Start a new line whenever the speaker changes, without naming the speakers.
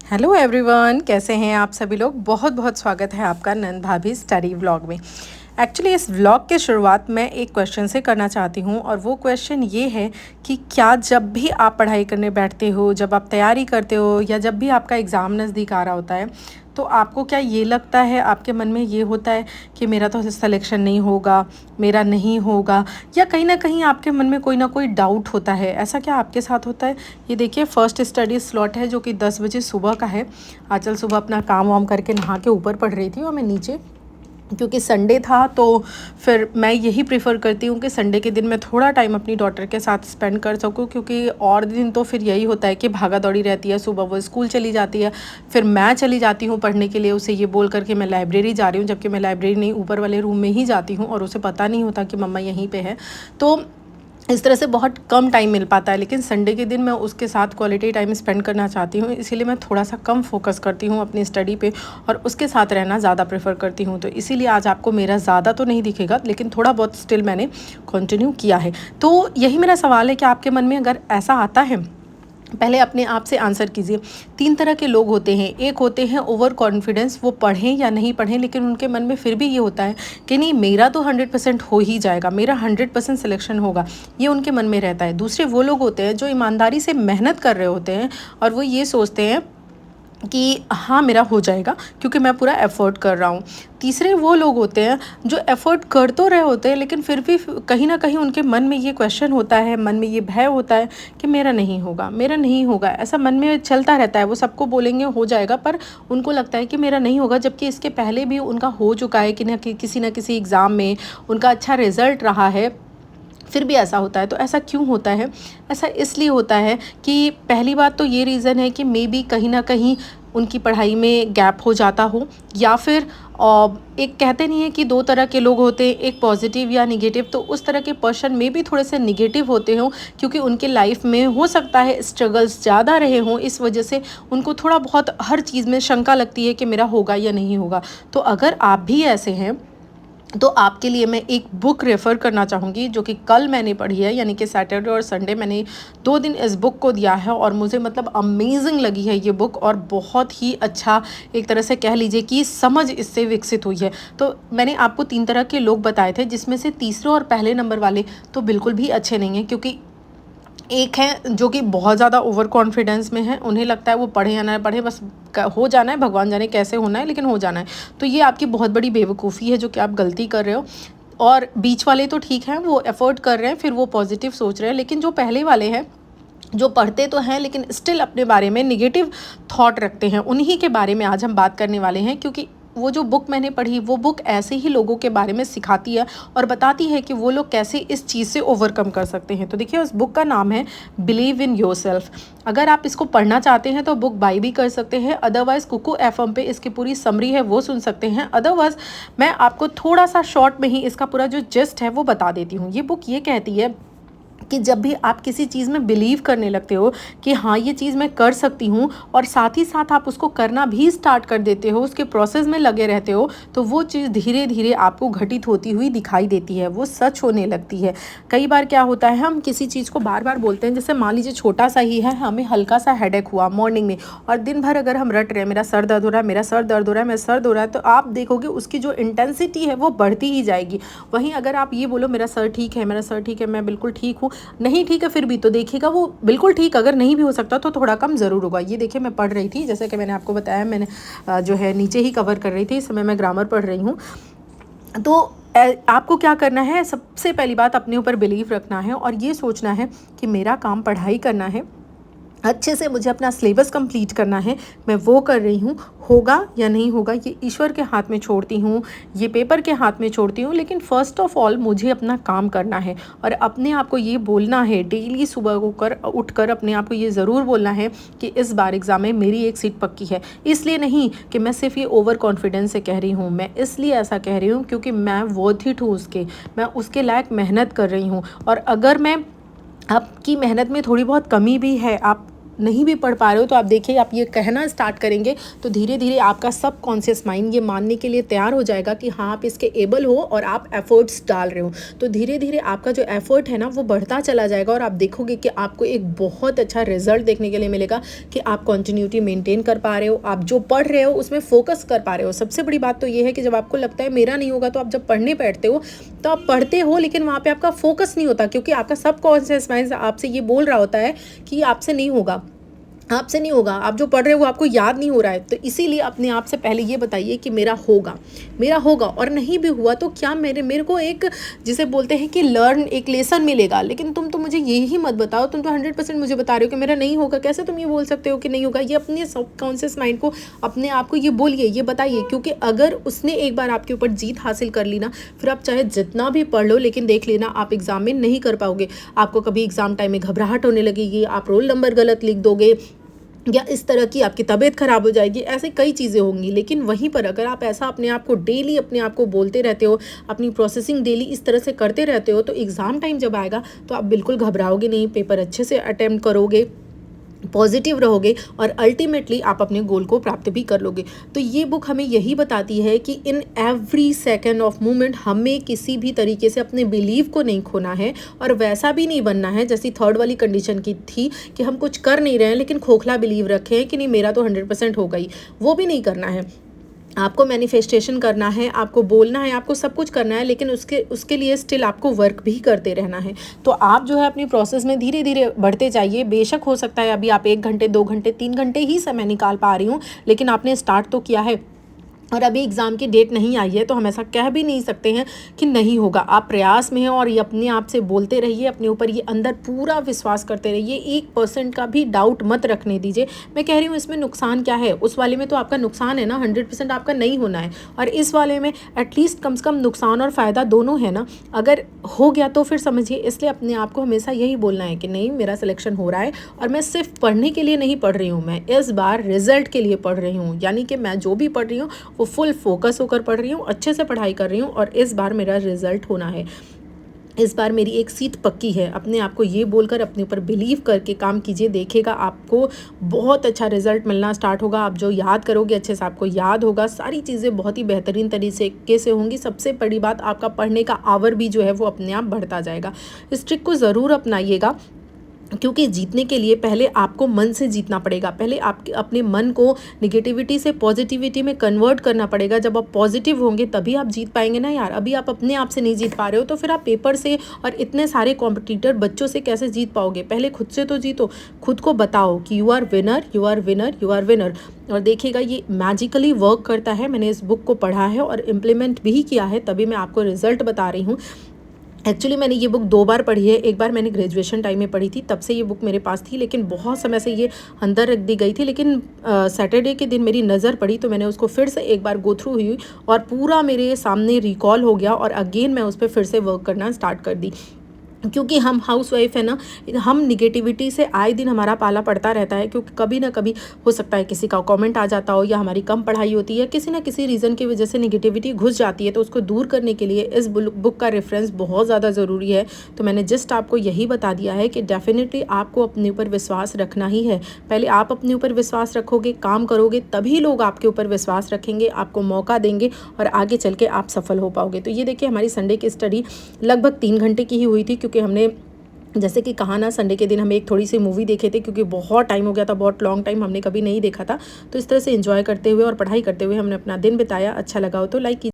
Hello everyone, कैसे हैं आप सभी लोग। बहुत बहुत स्वागत है आपका नंद भाभी स्टडी व्लॉग में। एक्चुअली इस व्लॉग के शुरुआत मैं एक क्वेश्चन से करना चाहती हूँ और वो क्वेश्चन ये है कि क्या जब भी आप पढ़ाई करने बैठते हो, जब आप तैयारी करते हो या जब भी आपका एग्ज़ाम नज़दीक आ रहा होता है, तो आपको क्या ये लगता है, आपके मन में ये होता है कि मेरा तो सिलेक्शन नहीं होगा, मेरा नहीं होगा, या कहीं ना कहीं आपके मन में कोई ना कोई डाउट होता है। ऐसा क्या आपके साथ होता है? ये देखिए, फर्स्ट स्टडी स्लॉट है जो कि 10 बजे सुबह का है। आजकल सुबह अपना काम वाम करके नहा के ऊपर पढ़ रही थी और मैं नीचे, क्योंकि संडे था तो फिर मैं यही प्रेफर करती हूँ कि संडे के दिन मैं थोड़ा टाइम अपनी डॉटर के साथ स्पेंड कर सकूँ, क्योंकि और दिन तो फिर यही होता है कि भागा दौड़ी रहती है। सुबह वो स्कूल चली जाती है, फिर मैं चली जाती हूँ पढ़ने के लिए, उसे ये बोल करके मैं लाइब्रेरी जा रही हूँ, जबकि मैं लाइब्रेरी नहीं, ऊपर वाले रूम में ही जाती हूँ और उसे पता नहीं होता कि मम्मा यहीं पर है। तो इस तरह से बहुत कम टाइम मिल पाता है, लेकिन संडे के दिन मैं उसके साथ क्वालिटी टाइम स्पेंड करना चाहती हूँ, इसीलिए मैं थोड़ा सा कम फोकस करती हूँ अपनी स्टडी पे और उसके साथ रहना ज़्यादा प्रेफर करती हूँ। तो इसीलिए आज आपको मेरा ज़्यादा तो नहीं दिखेगा, लेकिन थोड़ा बहुत स्टिल मैंने कंटिन्यू किया है। तो यही मेरा सवाल है कि आपके मन में अगर ऐसा आता है, पहले अपने आप से आंसर कीजिए। 3 तरह के लोग होते हैं। एक होते हैं ओवर कॉन्फिडेंस, वो पढ़ें या नहीं पढ़ें लेकिन उनके मन में फिर भी ये होता है कि नहीं, मेरा तो 100% हो ही जाएगा, मेरा 100% सिलेक्शन होगा, ये उनके मन में रहता है। दूसरे वो लोग होते हैं जो ईमानदारी से मेहनत कर रहे होते हैं और वो ये सोचते हैं कि हाँ मेरा हो जाएगा क्योंकि मैं पूरा एफ़र्ट कर रहा हूँ। तीसरे वो लोग होते हैं जो एफ़र्ट कर तो रहे होते हैं लेकिन फिर भी कहीं ना कहीं उनके मन में ये क्वेश्चन होता है, मन में ये भय होता है कि मेरा नहीं होगा, मेरा नहीं होगा। ऐसा मन में चलता रहता है। वो सबको बोलेंगे हो जाएगा, पर उनको लगता है कि मेरा नहीं होगा, जबकि इसके पहले भी उनका हो चुका है कि किसी ना किसी एग्ज़ाम में उनका अच्छा रिज़ल्ट रहा है, फिर भी ऐसा होता है। तो ऐसा क्यों होता है? ऐसा इसलिए होता है कि पहली बात तो ये रीज़न है कि मे बी कहीं ना कहीं उनकी पढ़ाई में गैप हो जाता हो, या फिर एक कहते नहीं है कि 2 तरह के लोग होते हैं, एक पॉजिटिव या निगेटिव। तो उस तरह के पर्सन में भी थोड़े से निगेटिव होते हों, क्योंकि उनके लाइफ में हो सकता है स्ट्रगल्स ज़्यादा रहे हों, इस वजह से उनको थोड़ा बहुत हर चीज़ में शंका लगती है कि मेरा होगा या नहीं होगा। तो अगर आप भी ऐसे हैं तो आपके लिए मैं एक बुक रेफ़र करना चाहूँगी जो कि कल मैंने पढ़ी है, यानी कि सैटरडे और संडे मैंने 2 दिन इस बुक को दिया है और मुझे मतलब अमेजिंग लगी है ये बुक, और बहुत ही अच्छा एक तरह से कह लीजिए कि समझ इससे विकसित हुई है। तो मैंने आपको 3 तरह के लोग बताए थे, जिसमें से तीसरे और पहले नंबर वाले तो बिल्कुल भी अच्छे नहीं हैं, क्योंकि एक है जो कि बहुत ज़्यादा ओवर कॉन्फिडेंस में है, उन्हें लगता है वो पढ़े या ना पढ़े बस हो जाना है, भगवान जाने कैसे होना है लेकिन हो जाना है। तो ये आपकी बहुत बड़ी बेवकूफ़ी है जो कि आप गलती कर रहे हो। और बीच वाले तो ठीक हैं, वो एफर्ट कर रहे हैं, फिर वो पॉजिटिव सोच रहे हैं, लेकिन जो पहले वाले हैं जो पढ़ते तो हैं लेकिन स्टिल अपने बारे में निगेटिव थॉट रखते हैं, उन्हीं के बारे में आज हम बात करने वाले हैं। क्योंकि वो जो बुक मैंने पढ़ी, वो बुक ऐसे ही लोगों के बारे में सिखाती है और बताती है कि वो लोग कैसे इस चीज़ से ओवरकम कर सकते हैं। तो देखिए, उस बुक का नाम है बिलीव इन योरसेल्फ। अगर आप इसको पढ़ना चाहते हैं तो बुक बाई भी कर सकते हैं, अदरवाइज़ कुकू एफएम पे इसकी पूरी समरी है वो सुन सकते हैं। अदरवाइज़ मैं आपको थोड़ा सा शॉर्ट में ही इसका पूरा जो जिस्ट है वो बता देती हूँ। ये बुक ये कहती है कि जब भी आप किसी चीज़ में बिलीव करने लगते हो कि हाँ ये चीज़ मैं कर सकती हूँ, और साथ ही साथ आप उसको करना भी स्टार्ट कर देते हो, उसके प्रोसेस में लगे रहते हो, तो वो चीज़ धीरे धीरे आपको घटित होती हुई दिखाई देती है, वो सच होने लगती है। कई बार क्या होता है, हम किसी चीज़ को बार बार बोलते हैं, जैसे मान लीजिए छोटा सा ही है, हमें हल्का सा हेडेक हुआ मॉर्निंग में और दिन भर अगर हम रट रहे हैं मेरा सर दर्द हो रहा है, मेरा सर दर्द हो रहा है, मेरा सर दर्द हो रहा है, तो आप देखोगे उसकी जो इंटेंसिटी है वो बढ़ती ही जाएगी। वहीं अगर आप ये बोलो मेरा सर ठीक है, मेरा सर ठीक है, मैं बिल्कुल ठीक हूँ, नहीं ठीक है फिर भी, तो देखिएगा वो बिल्कुल ठीक अगर नहीं भी हो सकता तो थोड़ा कम ज़रूर होगा। ये देखिए, मैं पढ़ रही थी, जैसे कि मैंने आपको बताया, मैंने जो है नीचे ही कवर कर रही थी, इस समय मैं ग्रामर पढ़ रही हूँ। तो आपको क्या करना है, सबसे पहली बात अपने ऊपर बिलीव रखना है और ये सोचना है कि मेरा काम पढ़ाई करना है, अच्छे से मुझे अपना सिलेबस कंप्लीट करना है, मैं वो कर रही हूँ। होगा या नहीं होगा ये ईश्वर के हाथ में छोड़ती हूँ, ये पेपर के हाथ में छोड़ती हूँ, लेकिन फ़र्स्ट ऑफ ऑल मुझे अपना काम करना है। और अपने आप को ये बोलना है डेली, सुबह उठ कर अपने आप को ये ज़रूर बोलना है कि इस बार एग्ज़ाम में मेरी एक सीट पक्की है। इसलिए नहीं कि मैं सिर्फ ये ओवर कॉन्फिडेंस से कह रही हूँ, मैं इसलिए ऐसा कह रही हूँ क्योंकि मैं वर्थ इट हूँ उसके, मैं उसके लायक मेहनत कर रही हूँ। और अगर मैं आपकी मेहनत में थोड़ी बहुत कमी भी है, आप नहीं भी पढ़ पा रहे हो तो आप देखिए, आप ये कहना स्टार्ट करेंगे तो धीरे धीरे आपका सब कॉन्शियस माइंड ये मानने के लिए तैयार हो जाएगा कि हाँ आप इसके एबल हो और आप एफर्ट्स डाल रहे हो। तो धीरे धीरे आपका जो एफर्ट है ना वो बढ़ता चला जाएगा और आप देखोगे कि आपको एक बहुत अच्छा रिजल्ट देखने के लिए मिलेगा कि आप कंटिन्यूटी मेंटेन कर पा रहे हो, आप जो पढ़ रहे हो उसमें फोकस कर पा रहे हो। सबसे बड़ी बात तो ये है कि जब आपको लगता है मेरा नहीं होगा, तो आप जब पढ़ने बैठते हो तो आप पढ़ते हो लेकिन वहाँ पे आपका फोकस नहीं होता, क्योंकि आपका सब कॉन्शियस माइंड आपसे ये बोल रहा होता है कि आपसे नहीं होगा, आपसे नहीं होगा, आप जो पढ़ रहे हो वो आपको याद नहीं हो रहा है। तो इसीलिए अपने आप से पहले ये बताइए कि मेरा होगा, मेरा होगा। और नहीं भी हुआ तो क्या मेरे को एक, जिसे बोलते हैं कि लर्न, एक लेसन मिलेगा। लेकिन तुम तो मुझे यही मत बताओ, तुम तो 100% मुझे बता रहे हो कि मेरा नहीं होगा। कैसे तुम ये बोल सकते हो कि नहीं होगा? ये अपने सबकॉन्शियस माइंड को, अपने आप को ये बोलिए, ये बताइए, क्योंकि अगर उसने एक बार आपके ऊपर जीत हासिल कर ली ना, फिर आप चाहे जितना भी पढ़ लो, लेकिन देख लेना आप एग्जाम में नहीं कर पाओगे। आपको कभी एग्जाम टाइम में घबराहट होने लगेगी, आप रोल नंबर गलत लिख दोगे, या इस तरह की आपकी तबीयत खराब हो जाएगी, ऐसे कई चीज़ें होंगी। लेकिन वहीं पर अगर आप ऐसा अपने आप को डेली अपने आप को बोलते रहते हो, अपनी प्रोसेसिंग डेली इस तरह से करते रहते हो, तो एग्ज़ाम टाइम जब आएगा तो आप बिल्कुल घबराओगे नहीं, पेपर अच्छे से अटेम्प्ट करोगे, पॉजिटिव रहोगे और अल्टीमेटली आप अपने गोल को प्राप्त भी कर लोगे। तो ये बुक हमें यही बताती है कि in every second of moment हमें किसी भी तरीके से अपने बिलीव को नहीं खोना है, और वैसा भी नहीं बनना है जैसी थर्ड वाली कंडीशन की थी कि हम कुछ कर नहीं रहे हैं लेकिन खोखला बिलीव रखे हैं कि नहीं मेरा तो 100% होगा ही। वो भी नहीं करना है। आपको मैनिफेस्टेशन करना है, आपको बोलना है, आपको सब कुछ करना है, लेकिन उसके लिए स्टिल आपको वर्क भी करते रहना है। तो आप जो है अपनी प्रोसेस में धीरे धीरे बढ़ते जाइए। बेशक हो सकता है अभी आप 1 घंटे 2 घंटे 3 घंटे ही समय निकाल पा रही हूँ, लेकिन आपने स्टार्ट तो किया है। और अभी एग्ज़ाम की डेट नहीं आई है तो हम ऐसा कह भी नहीं सकते हैं कि नहीं होगा। आप प्रयास में हैं और ये अपने आप से बोलते रहिए, अपने ऊपर ये अंदर पूरा विश्वास करते रहिए, 1% का भी डाउट मत रखने दीजिए। मैं कह रही हूँ इसमें नुकसान क्या है, उस वाले में तो आपका नुकसान है ना, 100% आपका नहीं होना है, और इस वाले में एटलीस्ट कम से कम नुकसान और फ़ायदा दोनों है ना। अगर हो गया तो फिर समझिए। इसलिए अपने आप को हमेशा यही बोलना है कि नहीं, मेरा सिलेक्शन हो रहा है और मैं सिर्फ पढ़ने के लिए नहीं पढ़ रही हूँ, मैं इस बार रिजल्ट के लिए पढ़ रही हूँ। यानी कि मैं जो भी पढ़ रही हूँ वो फुल फोकस होकर पढ़ रही हूँ, अच्छे से पढ़ाई कर रही हूँ, और इस बार मेरा रिजल्ट होना है, इस बार मेरी एक सीट पक्की है। अपने आप को ये बोलकर अपने ऊपर बिलीव करके काम कीजिए, देखिएगा आपको बहुत अच्छा रिजल्ट मिलना स्टार्ट होगा। आप जो याद करोगे अच्छे से आपको याद होगा, सारी चीज़ें बहुत ही बेहतरीन तरीके से होंगी। सबसे बड़ी बात, आपका पढ़ने का आवर भी जो है वो अपने आप बढ़ता जाएगा। इस ट्रिक को ज़रूर अपनाइएगा, क्योंकि जीतने के लिए पहले आपको मन से जीतना पड़ेगा। पहले आपके अपने मन को निगेटिविटी से पॉजिटिविटी में कन्वर्ट करना पड़ेगा। जब आप पॉजिटिव होंगे तभी आप जीत पाएंगे ना यार। अभी आप अपने आप से नहीं जीत पा रहे हो तो फिर आप पेपर से और इतने सारे कॉम्पिटिटर बच्चों से कैसे जीत पाओगे? पहले खुद से तो जीतो, खुद को बताओ कि you are winner, you are winner, you are winner. और देखिएगा ये मैजिकली वर्क करता है। मैंने इस बुक को पढ़ा है और इम्प्लीमेंट भी किया है, तभी मैं आपको रिजल्ट बता रही हूँ। एक्चुअली मैंने ये बुक 2 बार पढ़ी है। एक बार मैंने ग्रेजुएशन टाइम में पढ़ी थी, तब से ये बुक मेरे पास थी, लेकिन बहुत समय से ये अंदर रख दी गई थी। लेकिन सैटरडे के दिन मेरी नज़र पड़ी तो मैंने उसको फिर से एक बार गो थ्रू हुई और पूरा मेरे सामने रिकॉल हो गया, और अगेन मैं उस पर फिर से वर्क करना स्टार्ट कर दी। क्योंकि हम हाउसवाइफ है ना, हम निगेटिविटी से आए दिन हमारा पाला पड़ता रहता है, क्योंकि कभी ना कभी हो सकता है किसी का कमेंट आ जाता हो, या हमारी कम पढ़ाई होती है, किसी ना किसी रीज़न की वजह से निगेटिविटी घुस जाती है। तो उसको दूर करने के लिए इस बुक का रेफरेंस बहुत ज़्यादा ज़रूरी है। तो मैंने जस्ट आपको यही बता दिया है कि डेफिनेटली आपको अपने ऊपर विश्वास रखना ही है। पहले आप अपने ऊपर विश्वास रखोगे, काम करोगे, तभी लोग आपके ऊपर विश्वास रखेंगे, आपको मौका देंगे और आगे चल के आप सफल हो पाओगे। तो ये देखिए, हमारी संडे की स्टडी लगभग 3 घंटे की ही हुई थी, क्योंकि हमने जैसे कि कहा ना, संडे के दिन हम एक थोड़ी सी मूवी देखे थे, क्योंकि बहुत टाइम हो गया था, बहुत लॉन्ग टाइम हमने कभी नहीं देखा था। तो इस तरह से एंजॉय करते हुए और पढ़ाई करते हुए हमने अपना दिन बिताया। अच्छा लगा हो तो लाइक कीजिए।